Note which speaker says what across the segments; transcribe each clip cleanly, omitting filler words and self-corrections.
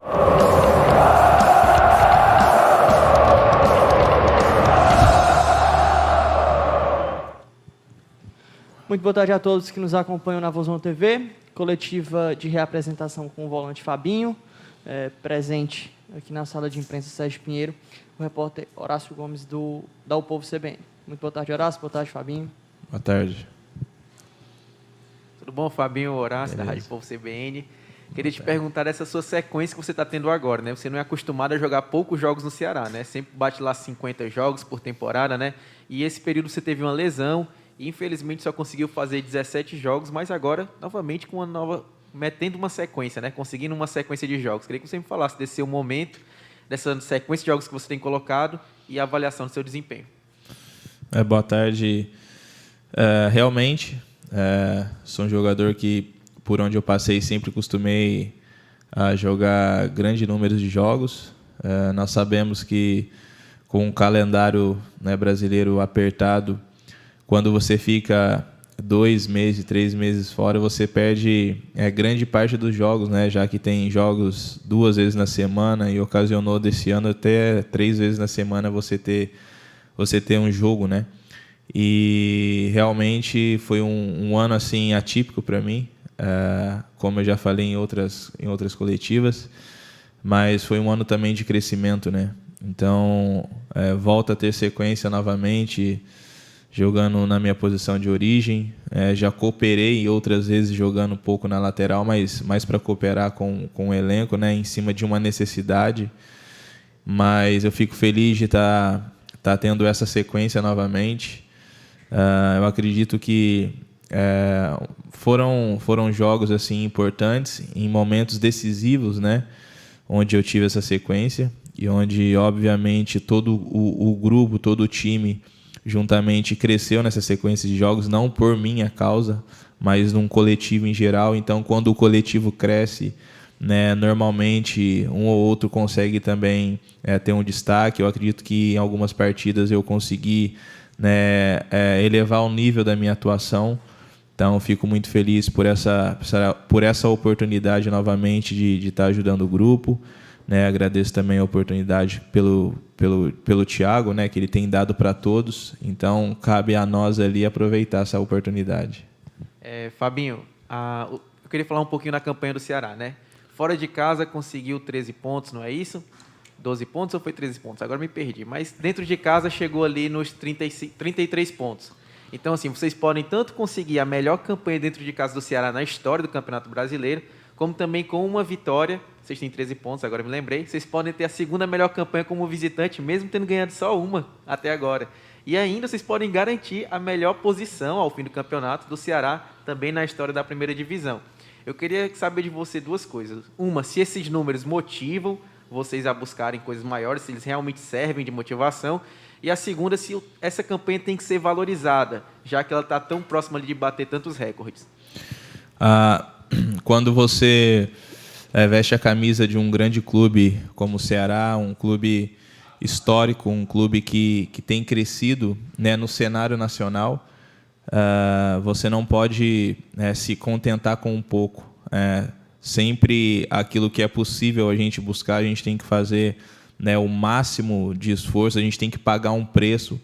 Speaker 1: Muito boa tarde a todos que nos acompanham na Vozão TV, coletiva de reapresentação com o volante Fabinho, presente aqui na sala de imprensa Sérgio Pinheiro, o repórter Horácio Gomes da O Povo CBN. Muito boa tarde, Horácio. Boa tarde, Fabinho.
Speaker 2: Boa tarde.
Speaker 3: Tudo bom, Fabinho? Horácio, da Rádio Povo CBN. Queria te perguntar dessa sua sequência que você está tendo agora, né? Você não é acostumado a jogar poucos jogos no Ceará, né? Sempre bate lá 50 jogos por temporada, né? E esse período você teve uma lesão e infelizmente só conseguiu fazer 17 jogos, mas agora, novamente, metendo uma sequência, né? Conseguindo uma sequência de jogos. Queria que você me falasse desse seu momento, dessa sequência de jogos que você tem colocado e a avaliação do seu desempenho.
Speaker 2: Boa tarde. Realmente, sou um jogador que, por onde eu passei, sempre costumei a jogar grande número de jogos. Nós sabemos que, com um calendário, né, brasileiro apertado, quando você fica 2 meses, 3 meses fora, você perde grande parte dos jogos, né? Já que tem jogos 2 vezes na semana e ocasionou desse ano até 3 vezes na semana você ter um jogo, né? E realmente foi um ano assim atípico para mim, como eu já falei em outras coletivas, mas foi um ano também de crescimento, né? Então, volta a ter sequência novamente, jogando na minha posição de origem. Já cooperei outras vezes jogando um pouco na lateral, mas mais para cooperar com o elenco, né, em cima de uma necessidade. Mas eu fico feliz de estar tendo essa sequência novamente. Eu acredito que foram jogos assim importantes, em momentos decisivos, né, onde eu tive essa sequência e onde, obviamente, todo o grupo, todo o time juntamente cresceu nessa sequência de jogos, não por minha causa, mas num coletivo em geral. Então, quando o coletivo cresce, né, normalmente um ou outro consegue também ter um destaque. Eu acredito que em algumas partidas eu consegui, né, elevar o nível da minha atuação. Então, fico muito feliz por essa oportunidade novamente de estar ajudando o grupo. Né, agradeço também a oportunidade pelo Thiago, né, que ele tem dado para todos. Então, cabe a nós ali aproveitar essa oportunidade.
Speaker 3: Fabinho, eu queria falar um pouquinho da campanha do Ceará, né? Fora de casa conseguiu 13 pontos, não é isso? 12 pontos ou foi 13 pontos? Agora me perdi. Mas dentro de casa chegou ali nos 33 pontos. Então, assim, vocês podem tanto conseguir a melhor campanha dentro de casa do Ceará na história do Campeonato Brasileiro, como também com uma vitória. Vocês têm 13 pontos, agora me lembrei. Vocês podem ter a segunda melhor campanha como visitante, mesmo tendo ganhado só uma até agora. E ainda vocês podem garantir a melhor posição ao fim do campeonato do Ceará, também na história da primeira divisão. Eu queria saber de você 2 coisas. Uma, se esses números motivam vocês a buscarem coisas maiores, se eles realmente servem de motivação. E a segunda, se essa campanha tem que ser valorizada, já que ela está tão próxima ali de bater tantos recordes.
Speaker 2: Quando você veste a camisa de um grande clube como o Ceará, um clube histórico, um clube que tem crescido, né, no cenário nacional, você não pode se contentar com um pouco. Sempre aquilo que é possível a gente buscar, a gente tem que fazer, né, o máximo de esforço, a gente tem que pagar um preço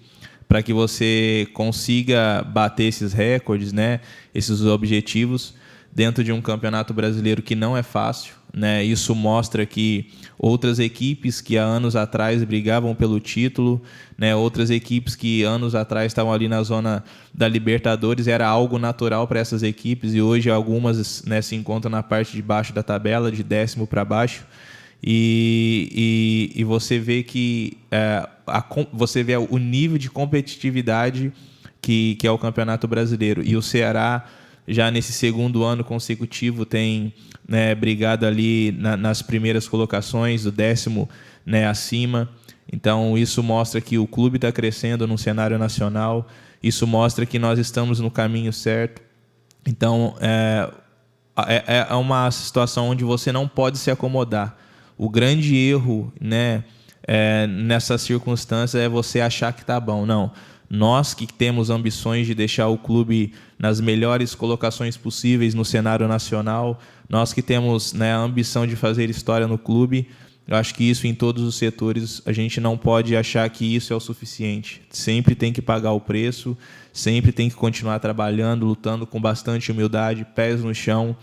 Speaker 2: para que você consiga bater esses recordes, né, esses objetivos, dentro de um campeonato brasileiro que não é fácil, né? Isso mostra que outras equipes que há anos atrás brigavam pelo título, né? Outras equipes que anos atrás estavam ali na zona da Libertadores, era algo natural para essas equipes, e hoje algumas, né, se encontram na parte de baixo da tabela, de 10º para baixo, e você vê que você vê o nível de competitividade que é o Campeonato Brasileiro. E o Ceará, já nesse 2º ano consecutivo, tem, né, brigado ali nas primeiras colocações, do 10º, né, acima. Então, isso mostra que o clube está crescendo no cenário nacional, isso mostra que nós estamos no caminho certo. Então, é uma situação onde você não pode se acomodar. O grande erro, né, nessa circunstância é você achar que está bom. Não. Nós que temos ambições de deixar o clube nas melhores colocações possíveis no cenário nacional, nós que temos, né, a ambição de fazer história no clube, eu acho que isso em todos os setores, a gente não pode achar que isso é o suficiente. Sempre tem que pagar o preço, sempre tem que continuar trabalhando, lutando com bastante humildade, pés no chão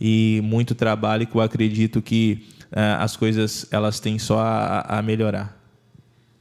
Speaker 2: e muito trabalho, que eu acredito que as coisas elas têm só a melhorar.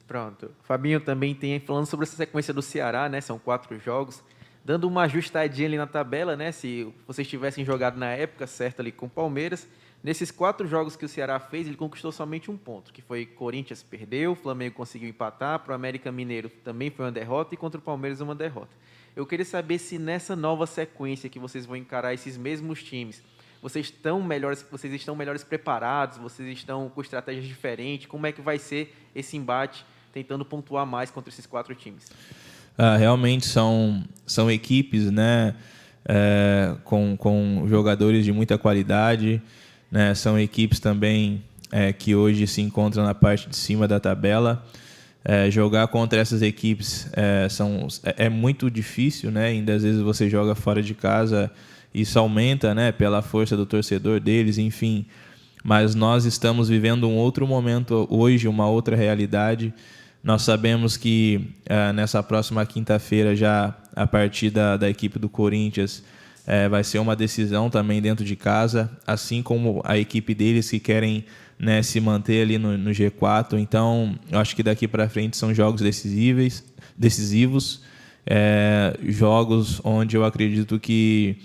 Speaker 3: Pronto. Fabinho também tem, falando sobre essa sequência do Ceará, né? São 4 jogos, dando uma ajustadinha ali na tabela, né? Se vocês tivessem jogado na época certa ali com o Palmeiras, nesses 4 jogos que o Ceará fez, ele conquistou somente 1 ponto, que foi Corinthians perdeu, Flamengo conseguiu empatar, para o América Mineiro também foi uma derrota e contra o Palmeiras uma derrota. Eu queria saber se nessa nova sequência que vocês vão encarar esses mesmos times, vocês estão melhores preparados, vocês estão com estratégias diferentes, como é que vai ser esse embate tentando pontuar mais contra esses 4 times?
Speaker 2: Realmente são equipes, né, com jogadores de muita qualidade, né, são equipes também que hoje se encontram na parte de cima da tabela. Jogar contra essas equipes é muito difícil, né? Ainda às vezes você joga fora de casa, isso aumenta, né, pela força do torcedor deles, enfim. Mas nós estamos vivendo um outro momento hoje, uma outra realidade. Nós sabemos que nessa próxima quinta-feira, já a partida da equipe do Corinthians vai ser uma decisão também dentro de casa, assim como a equipe deles que querem, né, se manter ali no G4. Então, eu acho que daqui para frente são jogos decisivos, jogos onde eu acredito que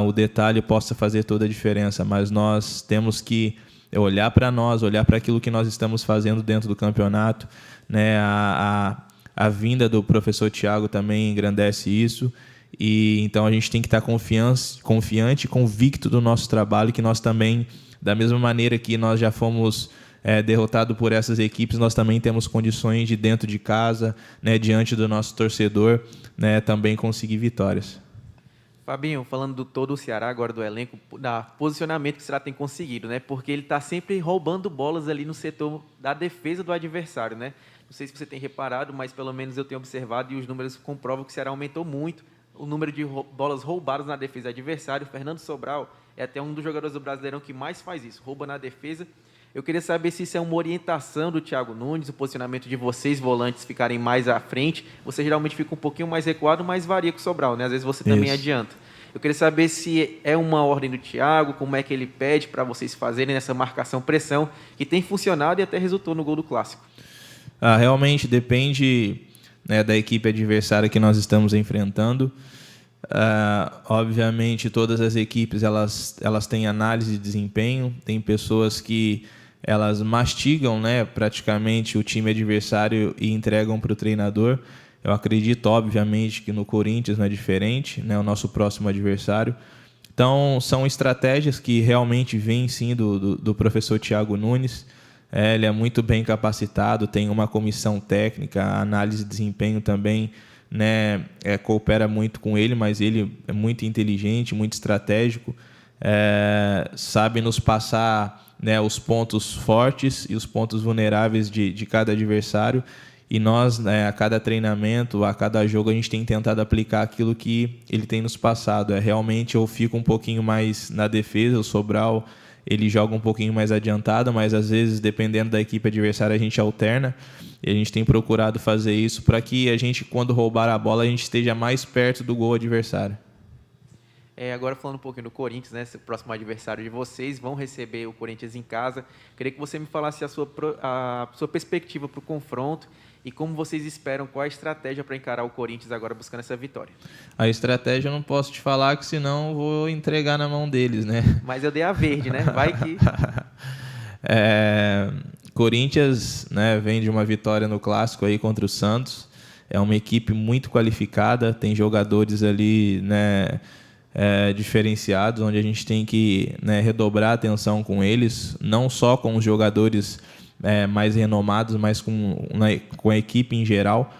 Speaker 2: o detalhe possa fazer toda a diferença, mas nós temos que olhar para nós, olhar para aquilo que nós estamos fazendo dentro do campeonato, né? A vinda do professor Thiago também engrandece isso, e então a gente tem que estar confiante, convicto do nosso trabalho, que nós também, da mesma maneira que nós já fomos derrotados por essas equipes, nós também temos condições de dentro de casa, né, diante do nosso torcedor, né, também conseguir vitórias.
Speaker 3: Fabinho, falando do todo o Ceará, agora do elenco, da posicionamento que o Ceará tem conseguido, né? Porque ele está sempre roubando bolas ali no setor da defesa do adversário, né? Não sei se você tem reparado, mas pelo menos eu tenho observado e os números comprovam que o Ceará aumentou muito o número de bolas roubadas na defesa do adversário. O Fernando Sobral é até um dos jogadores do Brasileirão que mais faz isso, rouba na defesa. Eu queria saber se isso é uma orientação do Thiago Nunes, o posicionamento de vocês, volantes, ficarem mais à frente. Você geralmente fica um pouquinho mais recuado, mas varia com o Sobral, né? Às vezes você também adianta. Eu queria saber se é uma ordem do Thiago, como é que ele pede para vocês fazerem essa marcação-pressão, que tem funcionado e até resultou no gol do Clássico.
Speaker 2: Realmente depende, né, da equipe adversária que nós estamos enfrentando. Obviamente, todas as equipes elas têm análise de desempenho, tem pessoas que elas mastigam, né, praticamente o time adversário e entregam para o treinador. Eu acredito, obviamente, que no Corinthians não é diferente, né, o nosso próximo adversário. Então, são estratégias que realmente vêm, sim, do professor Thiago Nunes. Ele é muito bem capacitado, tem uma comissão técnica, a análise de desempenho também, né, coopera muito com ele, mas ele é muito inteligente, muito estratégico, sabe nos passar, né, os pontos fortes e os pontos vulneráveis de cada adversário, e nós, né, a cada treinamento, a cada jogo, a gente tem tentado aplicar aquilo que ele tem nos passado. Realmente eu fico um pouquinho mais na defesa, o Sobral ele joga um pouquinho mais adiantado, mas às vezes, dependendo da equipe adversária, a gente alterna, e a gente tem procurado fazer isso para que a gente, quando roubar a bola, a gente esteja mais perto do gol adversário.
Speaker 3: Agora falando um pouquinho do Corinthians, né, o próximo adversário de vocês, vão receber o Corinthians em casa. Queria que você me falasse a sua perspectiva para o confronto e como vocês esperam, qual a estratégia para encarar o Corinthians agora buscando essa vitória.
Speaker 2: A estratégia eu não posso te falar, que senão eu vou entregar na mão deles, né?
Speaker 3: Mas eu dei a verde, né? Vai que...
Speaker 2: Corinthians, né, vem de uma vitória no Clássico aí contra o Santos. É uma equipe muito qualificada, tem jogadores ali, né, diferenciados, onde a gente tem que, né, redobrar a atenção com eles, não só com os jogadores mais renomados, mas com a equipe em geral,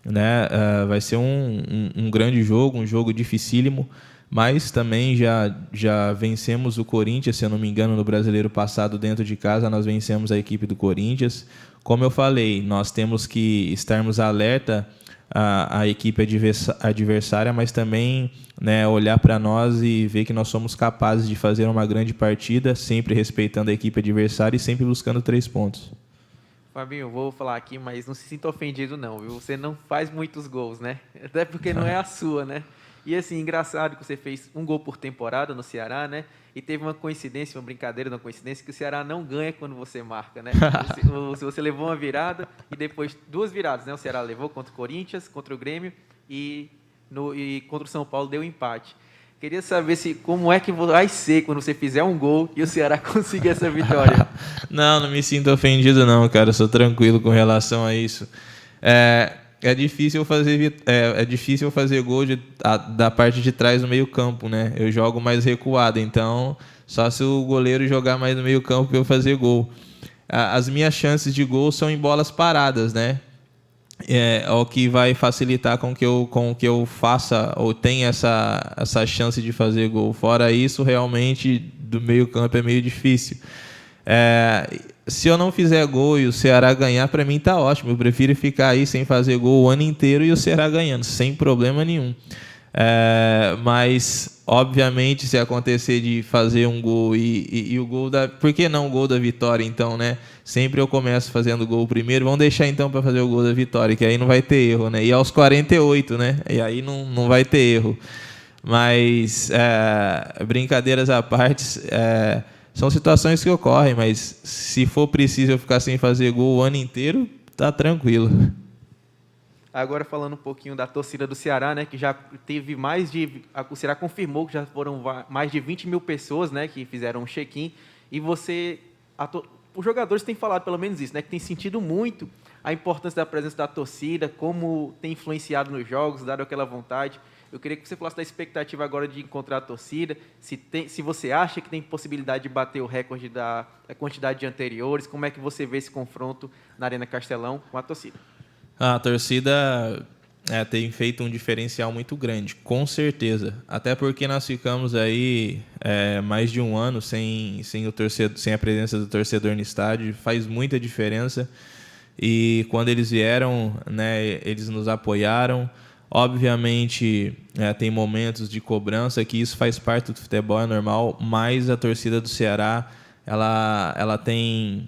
Speaker 2: né? Vai ser um grande jogo, um jogo dificílimo, mas também já vencemos o Corinthians, se eu não me engano, no Brasileiro passado, dentro de casa, nós vencemos a equipe do Corinthians. Como eu falei, nós temos que estarmos alerta a equipe adversária, mas também, né, olhar para nós e ver que nós somos capazes de fazer uma grande partida, sempre respeitando a equipe adversária e sempre buscando 3 pontos.
Speaker 3: Fabinho, vou falar aqui, mas não se sinta ofendido não, viu? Você não faz muitos gols, né? Até porque não é a sua, né? E assim, engraçado que você fez 1 gol por temporada no Ceará, né? E teve uma coincidência, uma brincadeira, uma coincidência, que o Ceará não ganha quando você marca, né? Se você levou uma virada e depois 2 viradas, né? O Ceará levou contra o Corinthians, contra o Grêmio e contra o São Paulo deu empate. Queria saber como é que vai ser quando você fizer um gol e o Ceará conseguir essa vitória.
Speaker 2: Não me sinto ofendido não, cara. Eu sou tranquilo com relação a isso. É difícil fazer gol da parte de trás no meio campo, né? Eu jogo mais recuado, então só se o goleiro jogar mais no meio campo para eu fazer gol. As minhas chances de gol são em bolas paradas, né? É o que vai facilitar com que eu faça ou tenha essa chance de fazer gol. Fora isso, realmente, do meio campo é meio difícil. Se eu não fizer gol e o Ceará ganhar, para mim tá ótimo. Eu prefiro ficar aí sem fazer gol o ano inteiro e o Ceará ganhando, sem problema nenhum. Mas, obviamente, se acontecer de fazer um gol e o gol da... Por que não o gol da vitória, então, né? Sempre eu começo fazendo o gol primeiro. Vamos deixar, então, para fazer o gol da vitória, que aí não vai ter erro, né? E aos 48, né? E aí não vai ter erro. Mas, brincadeiras à parte... São situações que ocorrem, mas se for preciso eu ficar sem fazer gol o ano inteiro, tá tranquilo.
Speaker 3: Agora falando um pouquinho da torcida do Ceará, né, que já teve o Ceará confirmou que já foram mais de 20 mil pessoas, né, que fizeram um check-in, e os jogadores têm falado pelo menos isso, né, que tem sentido muito a importância da presença da torcida, como tem influenciado nos jogos, dado aquela vontade. Eu queria que você falasse da expectativa agora de encontrar a torcida, se você acha que tem possibilidade de bater o recorde da quantidade de anteriores, como é que você vê esse confronto na Arena Castelão com a torcida? A
Speaker 2: torcida tem feito um diferencial muito grande, com certeza. Até porque nós ficamos aí mais de um ano sem a presença do torcedor no estádio, faz muita diferença. E quando eles vieram, né, eles nos apoiaram. Obviamente, tem momentos de cobrança, que isso faz parte do futebol, é normal, mas a torcida do Ceará ela tem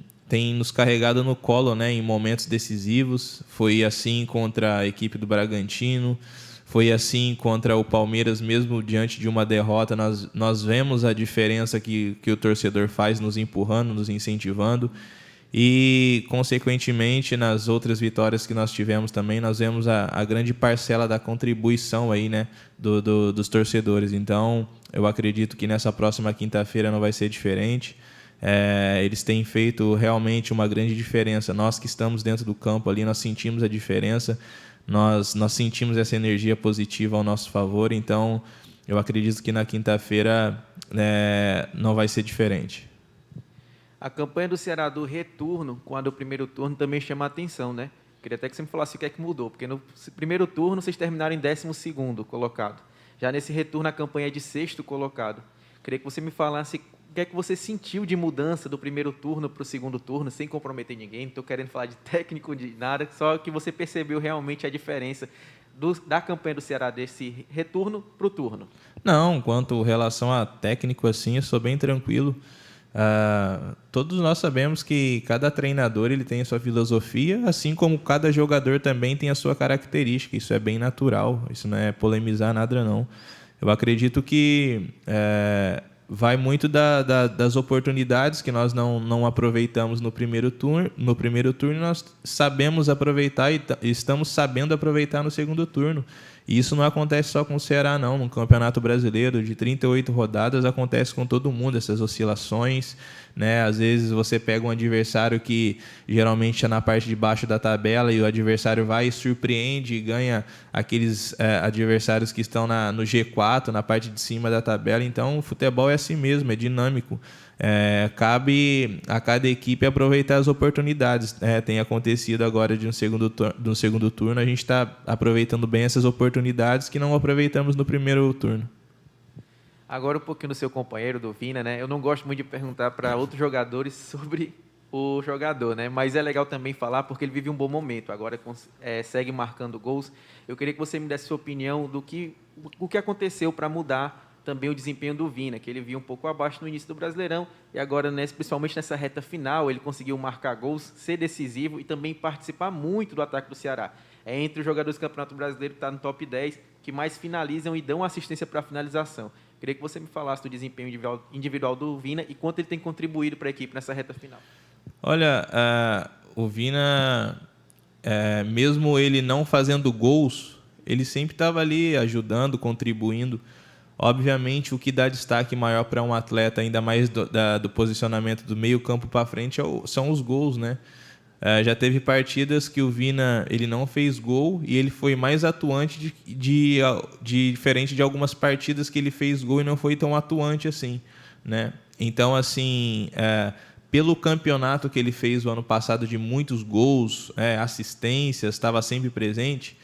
Speaker 2: nos carregado no colo, né, em momentos decisivos. Foi assim contra a equipe do Bragantino, foi assim contra o Palmeiras, mesmo diante de uma derrota. Nós vemos a diferença que o torcedor faz, nos empurrando, nos incentivando. E, consequentemente, nas outras vitórias que nós tivemos também, nós vemos a grande parcela da contribuição aí, né, dos torcedores. Então, eu acredito que nessa próxima quinta-feira não vai ser diferente. Eles têm feito realmente uma grande diferença. Nós que estamos dentro do campo ali, nós sentimos a diferença, nós sentimos essa energia positiva ao nosso favor. Então, eu acredito que na quinta-feira não vai ser diferente.
Speaker 3: A campanha do Ceará do retorno com a do primeiro turno também chama a atenção, né? Queria até que você me falasse o que é que mudou, porque no primeiro turno vocês terminaram em 12º colocado. Já nesse retorno a campanha é de 6º colocado. Queria que você me falasse o que é que você sentiu de mudança do primeiro turno para o segundo turno, sem comprometer ninguém. Não estou querendo falar de técnico, de nada, só que você percebeu realmente a diferença da campanha do Ceará desse retorno para o turno.
Speaker 2: Não, quanto relação a técnico, assim, eu sou bem tranquilo. Todos nós sabemos que cada treinador ele tem a sua filosofia, assim como cada jogador também tem a sua característica. Isso é bem natural, isso não é polemizar nada, não. Eu acredito que vai muito das oportunidades que nós não aproveitamos no primeiro turno. No primeiro turno nós sabemos aproveitar e estamos sabendo aproveitar no segundo turno. E isso não acontece só com o Ceará, não. No Campeonato Brasileiro, de 38 rodadas, acontece com todo mundo, essas oscilações, né? Às vezes você pega um adversário que geralmente está na parte de baixo da tabela e o adversário vai e surpreende e ganha aqueles adversários que estão no G4, na parte de cima da tabela. Então, o futebol é assim mesmo, é dinâmico. Cabe a cada equipe aproveitar as oportunidades. Tem acontecido agora de um segundo turno, a gente está aproveitando bem essas oportunidades que não aproveitamos no primeiro turno.
Speaker 3: Agora um pouquinho do seu companheiro, do Vina, né? Eu não gosto muito de perguntar para outros jogadores sobre o jogador, né? Mas é legal também falar porque ele vive um bom momento. Agora segue marcando gols. Eu queria que você me desse sua opinião do o que aconteceu para mudar também o desempenho do Vina, que ele vinha um pouco abaixo no início do Brasileirão e agora, principalmente nessa reta final, ele conseguiu marcar gols, ser decisivo e também participar muito do ataque do Ceará. É entre os jogadores do Campeonato Brasileiro que está no top 10, que mais finalizam e dão assistência para a finalização. Queria que você me falasse do desempenho individual do Vina e quanto ele tem contribuído para a equipe nessa reta final.
Speaker 2: Olha, o Vina, mesmo ele não fazendo gols, ele sempre estava ali ajudando, contribuindo. Obviamente, o que dá destaque maior para um atleta, ainda mais do posicionamento do meio campo para frente, são os gols, né? Já teve partidas que o Vina ele não fez gol e ele foi mais atuante diferente de algumas partidas que ele fez gol e não foi tão atuante assim, né? Então, assim, pelo campeonato que ele fez o ano passado de muitos gols, assistências, estava sempre presente,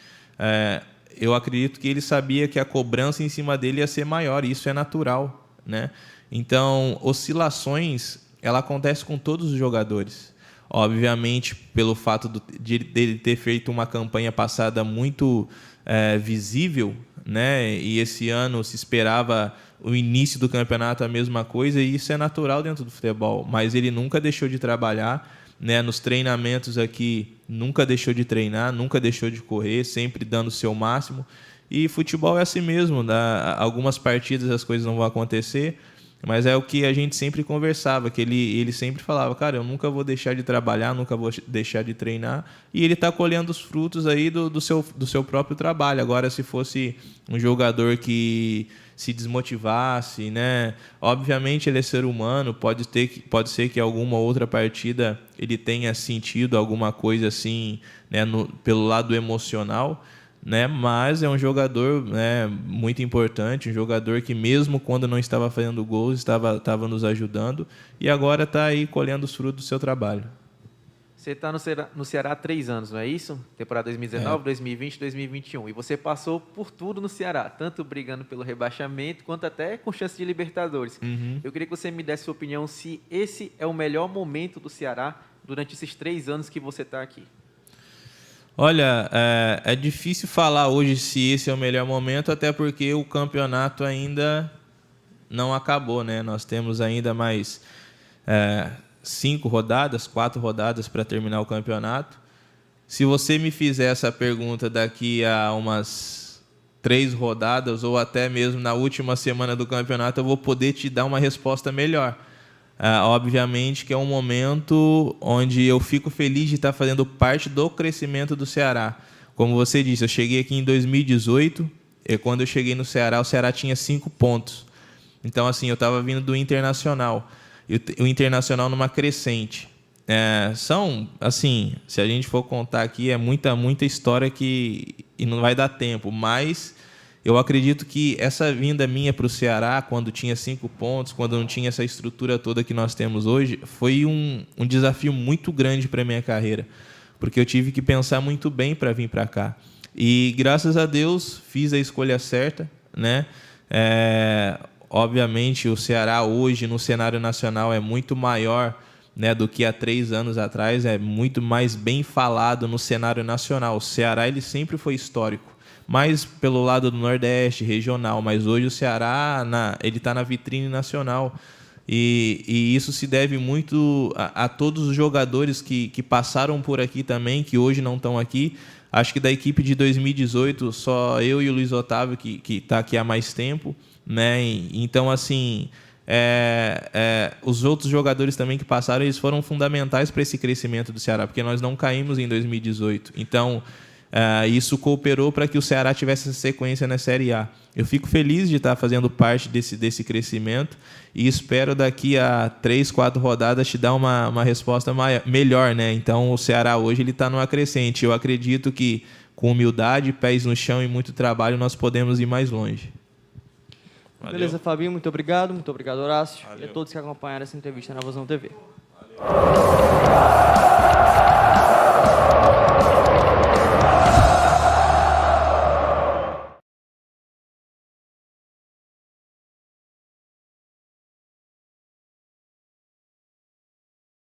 Speaker 2: eu acredito que ele sabia que a cobrança em cima dele ia ser maior, e isso é natural, né? Então, oscilações, ela acontece com todos os jogadores. Obviamente, pelo fato dele ter feito uma campanha passada muito visível, né? E esse ano se esperava o início do campeonato a mesma coisa, e isso é natural dentro do futebol, mas ele nunca deixou de trabalhar, né, nos treinamentos aqui, nunca deixou de treinar, nunca deixou de correr, sempre dando o seu máximo. E futebol é assim mesmo, algumas partidas as coisas não vão acontecer, mas é o que a gente sempre conversava, que ele sempre falava, cara, eu nunca vou deixar de trabalhar, nunca vou deixar de treinar, e ele está colhendo os frutos aí do seu próprio trabalho. Agora, se fosse um jogador que se desmotivasse, né? Obviamente ele é ser humano, pode ser que alguma outra partida ele tenha sentido alguma coisa assim, né, pelo lado emocional, né? Mas é um jogador, né, muito importante, um jogador que mesmo quando não estava fazendo gols, estava nos ajudando, e agora está aí colhendo os frutos do seu trabalho.
Speaker 3: Você está no Ceará há 3 anos, não é isso? Temporada 2019, 2020, 2021. E você passou por tudo no Ceará, tanto brigando pelo rebaixamento, quanto até com chance de Libertadores.
Speaker 2: Uhum.
Speaker 3: Eu queria que você me desse sua opinião se esse é o melhor momento do Ceará durante esses 3 anos que você está aqui.
Speaker 2: Olha, é difícil falar hoje se esse é o melhor momento, até porque o campeonato ainda não acabou, né? Nós temos ainda mais 4 rodadas para terminar o campeonato. Se você me fizer essa pergunta daqui a umas 3 rodadas, ou até mesmo na última semana do campeonato, eu vou poder te dar uma resposta melhor. Obviamente que é um momento onde eu fico feliz de estar fazendo parte do crescimento do Ceará. Como você disse, eu cheguei aqui em 2018, e quando eu cheguei no Ceará, o Ceará tinha 5 pontos. Então, assim, eu estava vindo do Internacional. E o Internacional numa crescente. São, assim, se a gente for contar aqui, é muita história e não vai dar tempo, mas eu acredito que essa vinda minha para o Ceará, quando tinha 5 pontos, quando não tinha essa estrutura toda que nós temos hoje, foi um desafio muito grande para a minha carreira, porque eu tive que pensar muito bem para vir para cá. E, graças a Deus, fiz a escolha certa, né? Obviamente, o Ceará hoje, no cenário nacional, é muito maior, né, do que há 3 anos atrás, é muito mais bem falado no cenário nacional. O Ceará ele sempre foi histórico, mais pelo lado do Nordeste, regional, mas hoje o Ceará ele está na vitrine nacional. E isso se deve muito a todos os jogadores que passaram por aqui também, que hoje não estão aqui. Acho que da equipe de 2018, só eu e o Luiz Otávio que está aqui há mais tempo, né? Então, assim, os outros jogadores também que passaram, eles foram fundamentais para esse crescimento do Ceará, porque nós não caímos em 2018. Então, isso cooperou para que o Ceará tivesse essa sequência na Série A. Eu fico feliz de estar fazendo parte desse crescimento e espero daqui a 3, 4 rodadas te dar uma resposta melhor, né? Então, o Ceará hoje está numa crescente. Eu acredito que com humildade, pés no chão e muito trabalho, nós podemos ir mais longe.
Speaker 1: Valeu. Beleza, Fabinho, muito obrigado, Horácio.
Speaker 2: Valeu.
Speaker 1: E a todos que acompanharam essa entrevista na Vozão TV. Valeu.